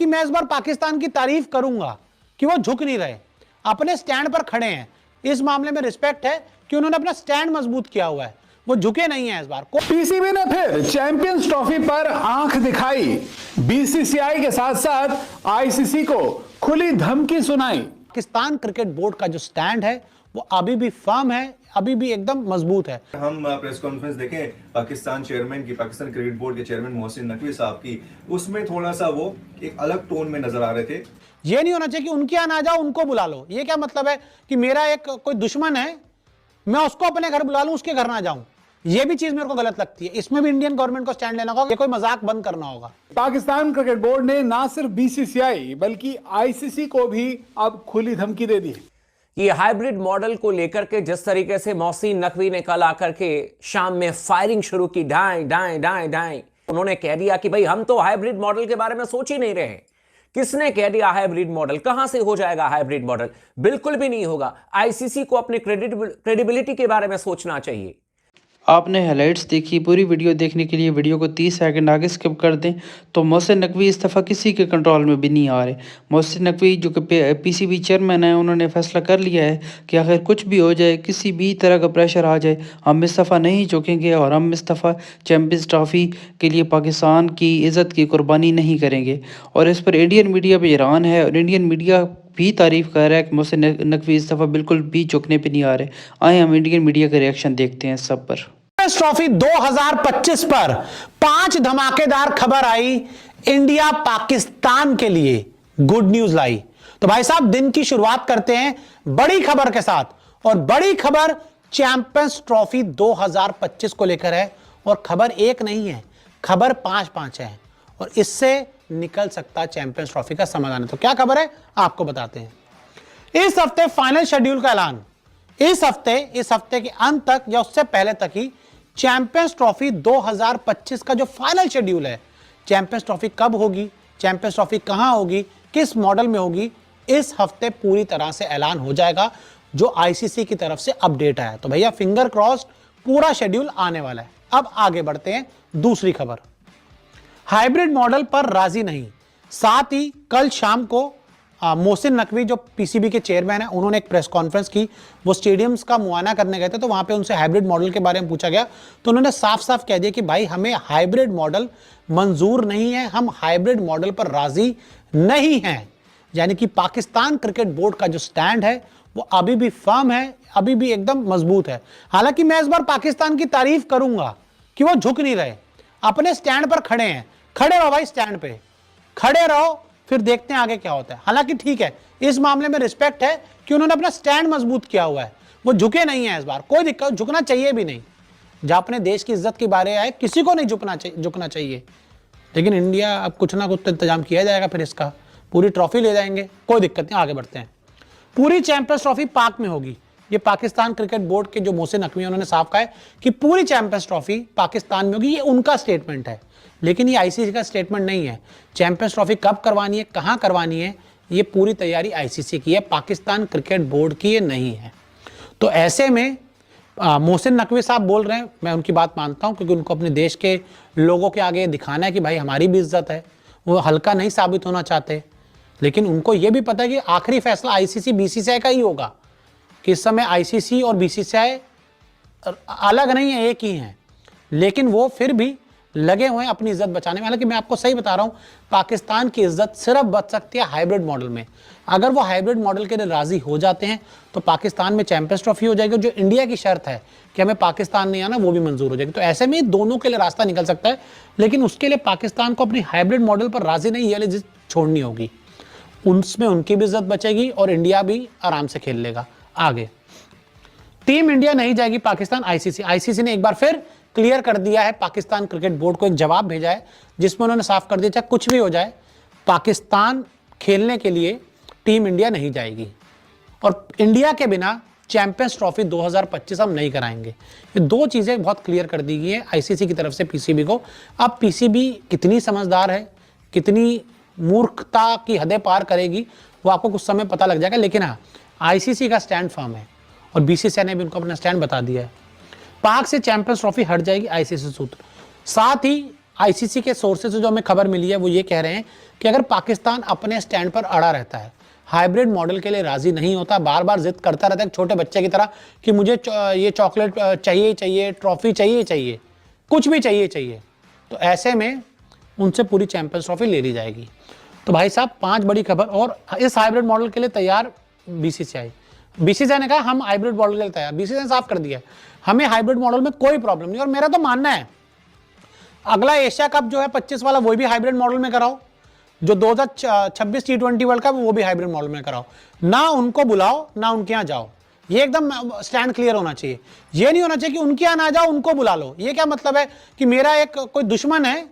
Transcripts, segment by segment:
कि मैं इस बार पाकिस्तान की तारीफ करूंगा कि वो झुक नहीं रहे, अपने स्टैंड पर खड़े हैं। इस मामले में रिस्पेक्ट है कि उन्होंने अपना स्टैंड मजबूत किया हुआ है, वो झुके नहीं है इस बार। पीसीबी ने फिर चैंपियंस ट्रॉफी पर आंख दिखाई, बीसीसीआई के साथ साथ आईसीसी को खुली धमकी सुनाई। पाकिस्तान क्रिकेट बोर्ड का जो स्टैंड है वो अभी भी फर्म है, अभी भी एकदम मजबूत है। हम प्रेस कॉन्फ्रेंस देखें पाकिस्तान चेयरमैन की, पाकिस्तान क्रिकेट बोर्ड के चेयरमैन मोहसिन नकवी साहब की, उसमें थोड़ा सा वो एक अलग टोन में नजर आ रहे थे। ये नहीं होना चाहिए कि उनके यहाँ ना जाओ उनको बुला लो। ये क्या मतलब है कि मेरा एक कोई दुश्मन है, मैं उसको अपने घर बुला लूं, उसके घर ना जाऊं। ये भी चीज मेरे को गलत लगती है। इसमें भी इंडियन गवर्नमेंट को स्टैंड लेना होगा, ये कोई मजाक बंद करना होगा। पाकिस्तान क्रिकेट बोर्ड ने ना सिर्फ बीसीसीआई बल्कि आईसीसी को भी अब खुली धमकी दे दी। ये हाइब्रिड मॉडल को लेकर के जिस तरीके से मोहसिन नकवी ने कल आकर के शाम में फायरिंग शुरू की, ढाई ढाई ढाई ढाई, उन्होंने कह दिया कि भाई हम तो हाइब्रिड मॉडल के बारे में सोच ही नहीं रहे। किसने कह दिया हाइब्रिड मॉडल? कहां से हो जाएगा हाइब्रिड मॉडल? बिल्कुल भी नहीं होगा। आईसीसी को अपनी क्रेडिबिलिटी के बारे में सोचना चाहिए। आपने हाइलाइट्स देखी, पूरी वीडियो देखने के लिए वीडियो को 30 सेकंड आगे स्किप कर दें। तो मोहसिन नकवी इस दफ़ा किसी के कंट्रोल में भी नहीं आ रहे। मोहसिन नकवी जो कि पीसीबी चेयरमैन है, उन्होंने फैसला कर लिया है कि अगर कुछ भी हो जाए, किसी भी तरह का प्रेशर आ जाए, हम इस दफ़ा नहीं झुकेंगे और हम इस दफ़ा चैम्पियंस ट्रॉफी के लिए पाकिस्तान की इज़्ज़त की कुर्बानी नहीं करेंगे। और इस पर इंडियन मीडिया भी हैरान है और इंडियन मीडिया भी तारीफ़ कर रहा है कि मोहसिन नकवी इस दफ़ा बिल्कुल भी झुकने पर नहीं आ रहे। आए हम इंडियन मीडिया का रिएक्शन देखते हैं सब पर। ट्रॉफी 2025 पर 5 धमाकेदार खबर आई, इंडिया पाकिस्तान के लिए गुड न्यूज लाई। तो भाई साहब, दिन की शुरुआत करते हैं बड़ी खबर के साथ, और बड़ी खबर चैंपियंस ट्रॉफी 2025 को लेकर है। और खबर एक नहीं है, खबर 5 है, और इससे निकल सकता चैंपियंस ट्रॉफी का समाधान। तो क्या खबर है आपको बताते हैं। इस हफ्ते फाइनल शेड्यूल का ऐलान, इस हफ्ते के अंत तक या उससे पहले तक ही चैंपियंस ट्रॉफी 2025 का जो फाइनल शेड्यूल है, चैंपियंस ट्रॉफी कब होगी, चैंपियंस ट्रॉफी कहां होगी, किस मॉडल में होगी, इस हफ्ते पूरी तरह से ऐलान हो जाएगा, जो आईसीसी की तरफ से अपडेट आया। तो भैया फिंगर क्रॉस्ड, पूरा शेड्यूल आने वाला है। अब आगे बढ़ते हैं, दूसरी खबर, हाइब्रिड मॉडल पर राजी नहीं। साथ ही कल शाम को मोहसिन नकवी जो पीसीबी के चेयरमैन हैं, उन्होंने एक प्रेस कॉन्फ्रेंस की। वो स्टेडियम्स का मुआयना करने गए थे, तो वहां पे उनसे हाइब्रिड मॉडल के बारे में पूछा गया, तो उन्होंने साफ साफ कह दिया कि भाई हमें हाइब्रिड मॉडल मंजूर नहीं है, हम हाइब्रिड मॉडल पर राजी नहीं हैं। यानी कि पाकिस्तान क्रिकेट बोर्ड का जो स्टैंड है वो अभी भी फर्म है, अभी भी एकदम मजबूत है। हालांकि मैं इस बार पाकिस्तान की तारीफ करूंगा कि वो झुक नहीं रहे, अपने स्टैंड पर खड़े हैं। खड़े रहो भाई, स्टैंड पे खड़े रहो, फिर देखते हैं आगे क्या होता है। हालांकि ठीक है, इस मामले में रिस्पेक्ट है कि उन्होंने अपना स्टैंड मजबूत किया हुआ है, वो झुके नहीं है इस बार। कोई दिक्कत, झुकना चाहिए भी नहीं। जहां अपने देश की इज्जत की बारे आए, किसी को नहीं झुकना चाहिए। लेकिन इंडिया, अब कुछ ना कुछ तो इंतजाम किया जाएगा, फिर इसका पूरी ट्रॉफी ले जाएंगे, कोई दिक्कत नहीं। आगे बढ़ते हैं। पूरी चैंपियंस ट्रॉफी पाक में होगी। ये पाकिस्तान क्रिकेट बोर्ड के जो मोहसिन नकवी, उन्होंने साफ कहा है कि पूरी चैंपियंस ट्रॉफी पाकिस्तान में होगी। ये उनका स्टेटमेंट है, लेकिन ये आईसीसी का स्टेटमेंट नहीं है। चैंपियंस ट्रॉफी कब करवानी है, कहां करवानी है, ये पूरी तैयारी आईसीसी की है, पाकिस्तान क्रिकेट बोर्ड की ये नहीं है। तो ऐसे में मोहसिन नकवी साहब बोल रहे हैं, मैं उनकी बात मानता हूं, क्योंकि उनको अपने देश के लोगों के आगे दिखाना है कि भाई हमारी भी इज्जत है। वो हल्का नहीं साबित होना चाहते, लेकिन उनको ये भी पता है कि आखिरी फैसला आईसीसी बीसीसीआई का ही होगा। कि इस समय आईसीसी और बीसीसीआई अलग नहीं है, एक ही हैं, लेकिन वो फिर भी लगे हुए हैं अपनी इज्जत बचाने में। हालांकि मैं आपको सही बता रहा हूं, पाकिस्तान की इज्जत सिर्फ बच सकती है हाइब्रिड मॉडल में। अगर वो हाइब्रिड मॉडल के लिए राजी हो जाते हैं तो पाकिस्तान में चैंपियंस ट्रॉफी हो जाएगी। जो इंडिया की शर्त है कि हमें पाकिस्तान नहीं आना, वो भी मंजूर हो जाएगी। तो ऐसे में दोनों के लिए रास्ता निकल सकता है, लेकिन उसके लिए पाकिस्तान को अपनी हाइब्रिड मॉडल पर राजी नहीं, ये जिद छोड़नी होगी। उसमें उनकी भी इज्जत बचेगी और इंडिया भी आराम से खेल लेगा। आगे टीम इंडिया नहीं जाएगी पाकिस्तान। आईसीसी ने एक बार फिर क्लियर कर दिया है, पाकिस्तान क्रिकेट बोर्ड को एक जवाब भेजा है, जिसमें उन्होंने साफ कर दिया चाहे कुछ भी हो जाए, पाकिस्तान खेलने के लिए टीम इंडिया नहीं जाएगी, और इंडिया के बिना चैंपियंस ट्रॉफी 2025 हम नहीं कराएंगे। ये दो चीजें बहुत क्लियर कर दी गई है आईसीसी की तरफ से पीसीबी को। अब पीसीबी कितनी समझदार है, कितनी मूर्खता की हदें पार करेगी, वो आपको कुछ समय पता लग जाएगा। लेकिन हाँ, आईसीसी का स्टैंड फर्म है और बीसीसीआई ने भी उनको अपना स्टैंड बता दिया है। पाक से चैंपियंस ट्रॉफी हट जाएगी, आईसीसी सूत्र। साथ ही आईसीसी के सोर्सेज से जो हमें खबर मिली है वो ये कह रहे हैं कि अगर पाकिस्तान अपने स्टैंड पर अड़ा रहता है, हाइब्रिड मॉडल के लिए राजी नहीं होता, बार बार जिद करता रहता है छोटे बच्चे की तरह कि मुझे ये चॉकलेट चाहिए चाहिए, ट्रॉफी चाहिए चाहिए, कुछ भी चाहिए चाहिए, तो ऐसे में उनसे पूरी चैंपियंस ट्रॉफी ले ली जाएगी। तो भाई साहब 5 बड़ी खबर। और इस हाइब्रिड मॉडल के लिए तैयार बीसीसीआई ने कहा हम हाइब्रिड मॉडल के लिए तैयार। बीसीसीआई ने साफ कर दिया हमें हाइब्रिड मॉडल में कोई प्रॉब्लम नहीं। और मेरा तो मानना है अगला एशिया कप जो है 25 वाला वो भी हाइब्रिड मॉडल में कराओ, जो 2026 T20 वर्ल्ड कप वो भी हाइब्रिड मॉडल में कराओ, ना उनको बुलाओ ना उनके यहाँ जाओ। ये एकदम स्टैंड क्लियर होना चाहिए। ये नहीं होना चाहिए कि उनके यहाँ ना जाओ उनको बुला लो। ये क्या मतलब है कि मेरा एक कोई दुश्मन है,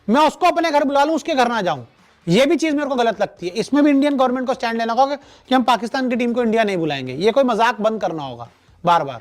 मैं उसको अपने घर बुला लूं, उसके घर ना जाऊं। ये भी चीज मेरे को गलत लगती है। इसमें भी इंडियन गवर्नमेंट को स्टैंड लेना होगा कि हम पाकिस्तान की टीम को इंडिया नहीं बुलाएंगे। ये कोई मजाक बंद करना होगा बार बार।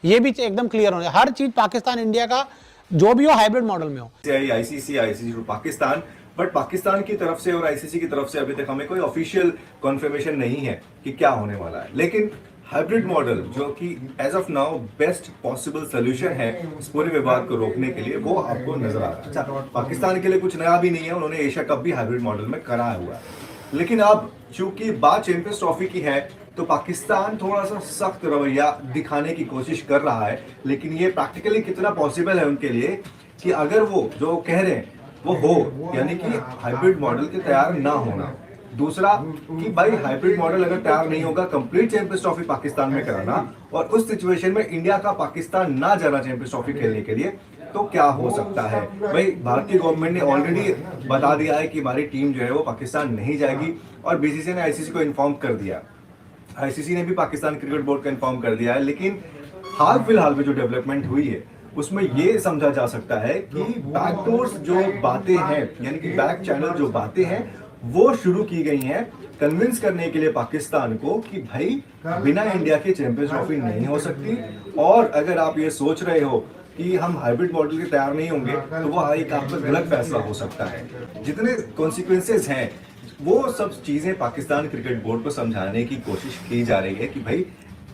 ये भी एकदम क्लियर होना, हर चीज पाकिस्तान इंडिया का जो भी हो हाइब्रिड मॉडल में हो। ICC to Pakistan, but Pakistan की तरफ से और आईसीसी की तरफ से अभी तक हमें कोई ऑफिशियल कॉन्फर्मेशन नहीं है कि क्या होने वाला है। लेकिन हाइब्रिड मॉडल जो कि as of now best possible solution है इस पूरे विवाद को रोकने के लिए, वो आपको नजर आ रहा है। अच्छा, पाकिस्तान के लिए कुछ नया भी नहीं है, उन्होंने एशिया कप भी हाइब्रिड मॉडल में कराया हुआ है। लेकिन अब चूंकि बात चैंपियंस ट्रॉफी की है तो पाकिस्तान थोड़ा सा सख्त रवैया दिखाने की कोशिश कर रहा है। लेकिन ये प्रैक्टिकली कितना पॉसिबल है उनके लिए कि अगर वो जो कह रहे हैं वो हो, यानी कि हाइब्रिड मॉडल के तैयार ना होना। दूसरा कि भाई हाइब्रिड मॉडल अगर तैयार नहीं होगा कंप्लीट चैंपियंस ट्रॉफी पाकिस्तान में कराना, और उस सिचुएशन में इंडिया का पाकिस्तान ना जाना चैंपियंस ट्रॉफी खेलने के लिए, तो क्या हो सकता है। भाई भारतीय गवर्नमेंट ने ऑलरेडी बता दिया है कि हमारी टीम जो है वो पाकिस्तान नहीं जाएगी, और बीसीसीआई ने आईसीसी को इन्फॉर्म कर दिया, आईसीसी ने भी पाकिस्तान क्रिकेट बोर्ड को इन्फॉर्म कर दिया है। लेकिन हाल फिलहाल में जो डेवलपमेंट हुई है उसमें ये समझा जा सकता है कि बैकडोर्स जो बातें हैं, यानी कि बैक चैनल जो बातें हैं वो शुरू की गई हैं कन्विंस करने के लिए पाकिस्तान को कि भाई बिना इंडिया के चैंपियंस ट्रॉफी नहीं हो सकती। और अगर आप ये सोच रहे हो कि हम हाइब्रिड मॉडल के तैयार नहीं होंगे तो वो एक आपका गलत फैसला हो सकता है। जितने कॉन्सिक्वेंसेस हैं वो सब चीजें पाकिस्तान क्रिकेट बोर्ड को समझाने की कोशिश की जा रही है कि भाई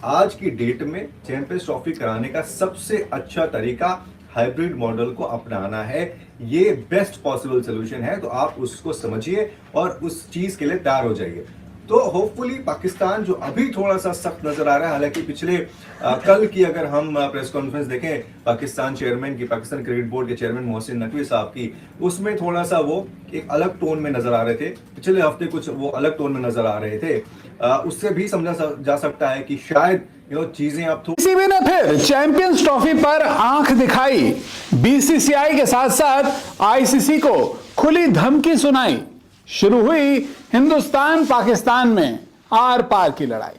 आज की डेट में चैंपियंस ट्रॉफी कराने का सबसे अच्छा तरीका हाइब्रिड मॉडल को अपनाना है, ये बेस्ट पॉसिबल सोल्यूशन है। तो आप उसको समझिए और उस चीज के लिए तैयार हो जाइए। तो होपफुली पाकिस्तान जो अभी थोड़ा सा सख्त नजर आ रहा है, हालांकि पिछले कल की अगर हम प्रेस कॉन्फ्रेंस देखें पाकिस्तान चेयरमैन की, पाकिस्तान क्रिकेट बोर्ड के चेयरमैन मोहसिन नकवी साहब की, उसमें थोड़ा सा वो एक अलग टोन में नजर आ रहे थे। पिछले हफ्ते कुछ वो अलग टोन में नजर आ रहे थे। उससे भी समझा जा सकता है कि शायद चीजें अब पीसीबी ने फिर चैंपियंस ट्रॉफी पर आंख दिखाई, बीसीसीआई के साथ साथ आईसीसी को खुली धमकी सुनाई। शुरू हुई हिंदुस्तान पाकिस्तान में आर पार की लड़ाई।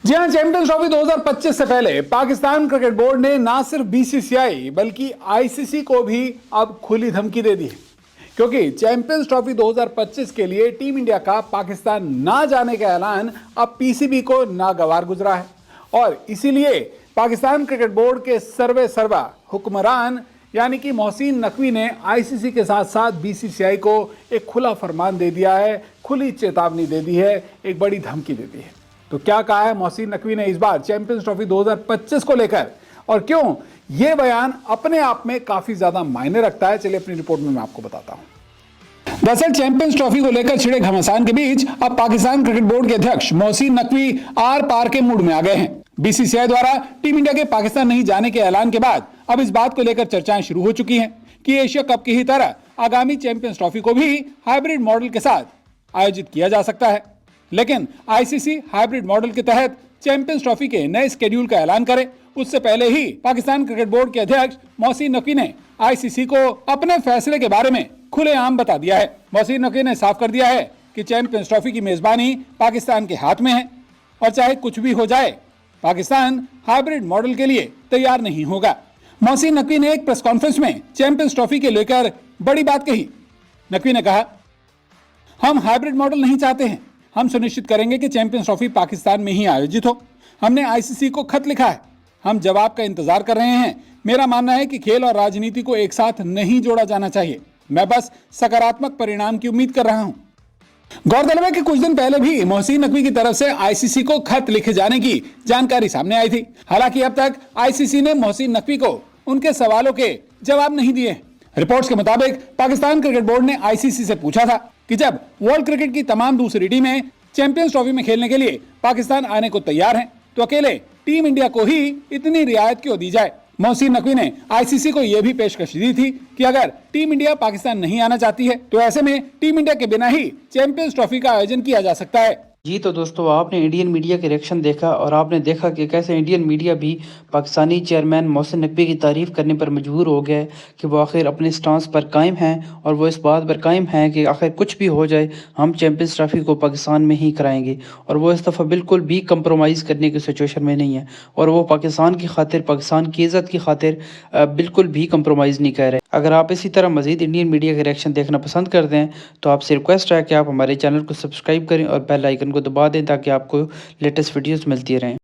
जी हां, चैंपियंस ट्रॉफी 2025 से पहले पाकिस्तान क्रिकेट बोर्ड ने ना सिर्फ बीसीसीआई बल्कि आईसीसी को भी अब खुली धमकी दे दी है, क्योंकि चैंपियंस ट्रॉफी 2025 के लिए टीम इंडिया का पाकिस्तान ना जाने का ऐलान अब पीसीबी को नागवार गुजरा है। और इसीलिए पाकिस्तान क्रिकेट बोर्ड के सर्वा हुक्मरान यानी कि मोहसिन नकवी ने आईसीसी के साथ साथ बीसीसीआई को एक खुला फरमान दे दिया है, खुली चेतावनी दे दी है, एक बड़ी धमकी दे दी है। तो क्या कहा है मोहसिन नकवी ने इस बार चैंपियंस ट्रॉफी 2025 को लेकर, और क्यों यह बयान अपने आप में काफी ज्यादा मायने रखता है, चलिए अपनी रिपोर्ट में मैं आपको बताता हूं। दरअसल चैंपियंस ट्रॉफी को लेकर छिड़े घमासान के बीच अब पाकिस्तान क्रिकेट बोर्ड के अध्यक्ष मोहसिन नकवी आर पार के मूड में आ गए हैं। बीसीसीआई द्वारा टीम इंडिया के पाकिस्तान नहीं जाने के ऐलान के बाद अब इस बात को लेकर चर्चाएं शुरू हो चुकी हैं कि एशिया कप की ही तरह आगामी चैंपियंस ट्रॉफी को भी हाइब्रिड मॉडल के साथ आयोजित किया जा सकता है। लेकिन आईसीसी हाइब्रिड मॉडल के तहत चैंपियंस ट्रॉफी के नए शेड्यूल का ऐलान करे उससे पहले ही पाकिस्तान क्रिकेट बोर्ड के अध्यक्ष मोहसिन नकवी ने आईसीसी को अपने फैसले के बारे में खुलेआम बता दिया है। मोहसिन नकवी ने साफ कर दिया है कि चैंपियंस ट्रॉफी की मेजबानी पाकिस्तान के हाथ में है और चाहे कुछ भी हो जाए पाकिस्तान हाइब्रिड मॉडल के लिए तैयार नहीं होगा। मोहसिन नकवी ने एक प्रेस कॉन्फ्रेंस में चैंपियंस ट्रॉफी के लेकर बड़ी बात कही। नकवी ने कहा, हम हाइब्रिड मॉडल नहीं चाहते हैं, हम सुनिश्चित करेंगे कि चैंपियंस ट्रॉफी पाकिस्तान में ही आयोजित हो। हमने आईसीसी को खत लिखा है, हम जवाब का इंतजार कर रहे हैं। मेरा मानना है कि खेल और राजनीति को एक साथ नहीं जोड़ा जाना चाहिए। मैं बस सकारात्मक परिणाम की उम्मीद कर रहा हूं। गौरतलब है कि कुछ दिन पहले भी मोहसिन नकवी की तरफ से आईसीसी को खत लिखे जाने की जानकारी सामने आई थी। हालांकि अब तक आईसीसी ने मोहसिन नकवी को उनके सवालों के जवाब नहीं दिए। रिपोर्ट्स के मुताबिक पाकिस्तान क्रिकेट बोर्ड ने आईसीसी से पूछा था कि जब वर्ल्ड क्रिकेट की तमाम दूसरी टीमें चैंपियंस ट्रॉफी में खेलने के लिए पाकिस्तान आने को तैयार हैं, तो अकेले टीम इंडिया को ही इतनी रियायत क्यों दी जाए। मोहसिन नकवी ने आईसीसी को यह भी पेशकश दी थी कि अगर टीम इंडिया पाकिस्तान नहीं आना चाहती है तो ऐसे में टीम इंडिया के बिना ही चैंपियंस ट्रॉफी का आयोजन किया जा सकता है। जी तो दोस्तों, आपने इंडियन मीडिया के रिएक्शन देखा और आपने देखा कि कैसे इंडियन मीडिया भी पाकिस्तानी चेयरमैन मोहसिन नकवी की तारीफ़ करने पर मजबूर हो गया है कि वो आखिर अपने स्टांस पर कायम हैं और वो इस बात पर कायम हैं कि आखिर कुछ भी हो जाए हम चैंपियंस ट्रॉफी को पाकिस्तान में ही कराएंगे। और वो इस दफ़ा बिल्कुल भी कंप्रोमाइज़ करने की सिचुएशन में नहीं है और वो पाकिस्तान की खातिर, पाकिस्तान की इज़्ज़त की खातिर बिल्कुल भी कंप्रोमाइज़ नहीं कर रहे। अगर आप इसी तरह मज़ीद इंडियन मीडिया के रिएक्शन देखना पसंद करते हैं तो आपसे रिक्वेस्ट है कि आप हमारे चैनल को सब्सक्राइब करें और बेल आइकन को दबा दें ताकि आपको लेटेस्ट वीडियोस मिलती रहें।